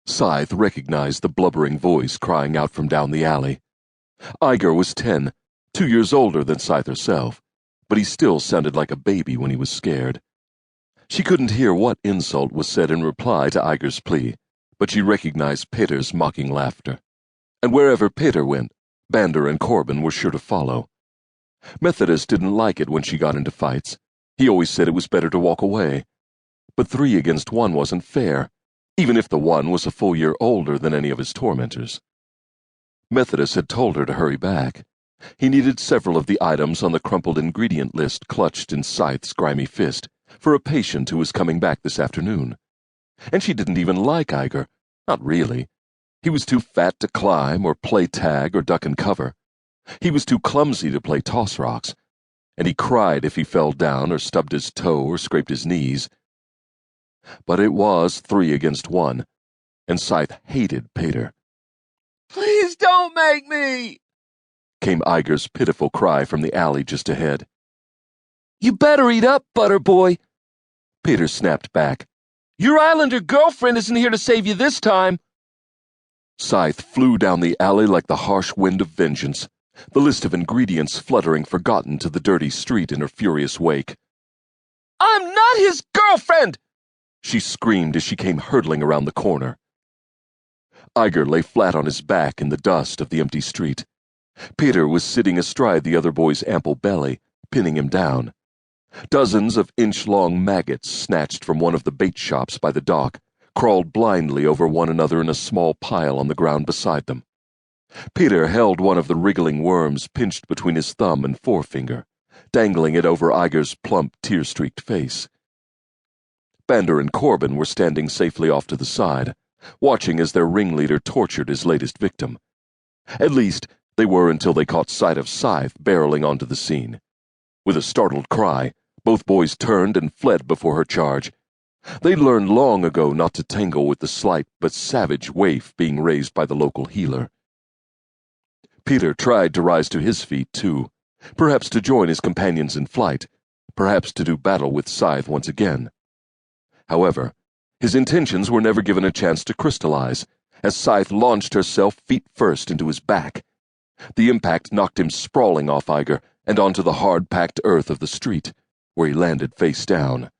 Scythe recognized the blubbering voice crying out from down the alley. Iger was 10, 2 years older than Scythe herself, but he still sounded like a baby when he was scared. She couldn't hear what insult was said in reply to Iger's plea, but she recognized Peter's mocking laughter. And wherever Peter went, Bander and Corbin were sure to follow. Methodist didn't like it when she got into fights. He always said it was better to walk away. But 3 against 1 wasn't fair, even if the one was a full year older than any of his tormentors. Methodist had told her to hurry back. He needed several of the items on the crumpled ingredient list clutched in Scythe's grimy fist for a patient who was coming back this afternoon. And she didn't even like Iger. Not really. He was too fat to climb or play tag or duck and cover. He was too clumsy to play toss rocks, and he cried if he fell down or stubbed his toe or scraped his knees. But it was 3 against 1, and Scythe hated Peter. "Please don't make me!" came Iger's pitiful cry from the alley just ahead. "You better eat up, butter boy," Peter snapped back. "Your islander girlfriend isn't here to save you this time." Scythe flew down the alley like the harsh wind of vengeance, the list of ingredients fluttering forgotten to the dirty street in her furious wake. "I'm not his girlfriend!" she screamed as she came hurtling around the corner. Iger lay flat on his back in the dust of the empty street. Peter was sitting astride the other boy's ample belly, pinning him down. Dozens of inch-long maggots snatched from one of the bait shops by the dock crawled blindly over one another in a small pile on the ground beside them. Peter held one of the wriggling worms pinched between his thumb and forefinger, dangling it over Iger's plump, tear-streaked face. Bander and Corbin were standing safely off to the side, watching as their ringleader tortured his latest victim. At least, they were until they caught sight of Scythe barreling onto the scene. With a startled cry, both boys turned and fled before her charge. They'd learned long ago not to tangle with the slight but savage waif being raised by the local healer. Peter tried to rise to his feet, too, perhaps to join his companions in flight, perhaps to do battle with Scythe once again. However, his intentions were never given a chance to crystallize, as Scythe launched herself feet first into his back. The impact knocked him sprawling off Iger and onto the hard-packed earth of the street, where he landed face down.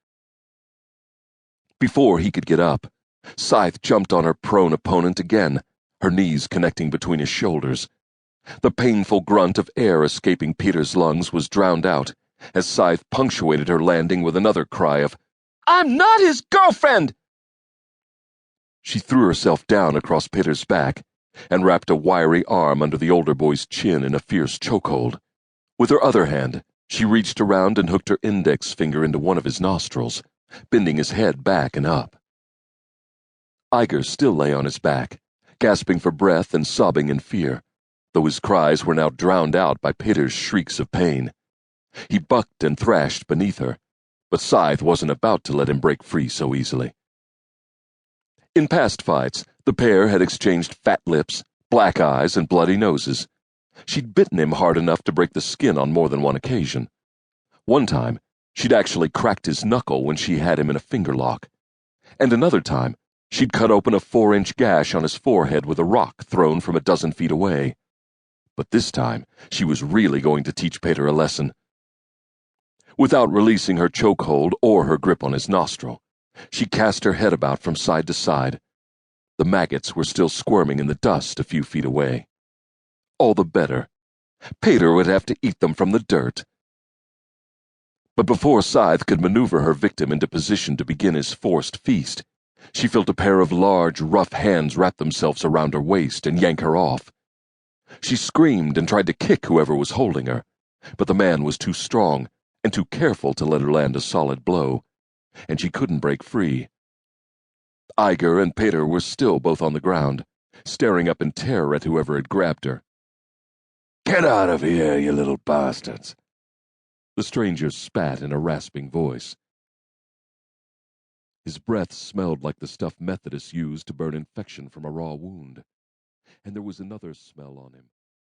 Before he could get up, Scythe jumped on her prone opponent again, her knees connecting between his shoulders. The painful grunt of air escaping Peter's lungs was drowned out, as Scythe punctuated her landing with another cry of, "I'm not his girlfriend!" She threw herself down across Peter's back and wrapped a wiry arm under the older boy's chin in a fierce chokehold. With her other hand, she reached around and hooked her index finger into one of his nostrils, bending his head back and up. Iger still lay on his back, gasping for breath and sobbing in fear, though his cries were now drowned out by Peter's shrieks of pain. He bucked and thrashed beneath her, but Scythe wasn't about to let him break free so easily. In past fights, the pair had exchanged fat lips, black eyes, and bloody noses. She'd bitten him hard enough to break the skin on more than one occasion. One time, she'd actually cracked his knuckle when she had him in a finger lock. And another time, she'd cut open a 4-inch gash on his forehead with a rock thrown from a dozen feet away. But this time, she was really going to teach Peter a lesson. Without releasing her chokehold or her grip on his nostril, she cast her head about from side to side. The maggots were still squirming in the dust a few feet away. All the better. Peter would have to eat them from the dirt. But before Scythe could maneuver her victim into position to begin his forced feast, she felt a pair of large, rough hands wrap themselves around her waist and yank her off. She screamed and tried to kick whoever was holding her, but the man was too strong and too careful to let her land a solid blow, and she couldn't break free. Iger and Peter were still both on the ground, staring up in terror at whoever had grabbed her. "Get out of here, you little bastards," the stranger spat in a rasping voice. His breath smelled like the stuff Methodists used to burn infection from a raw wound, and there was another smell on him.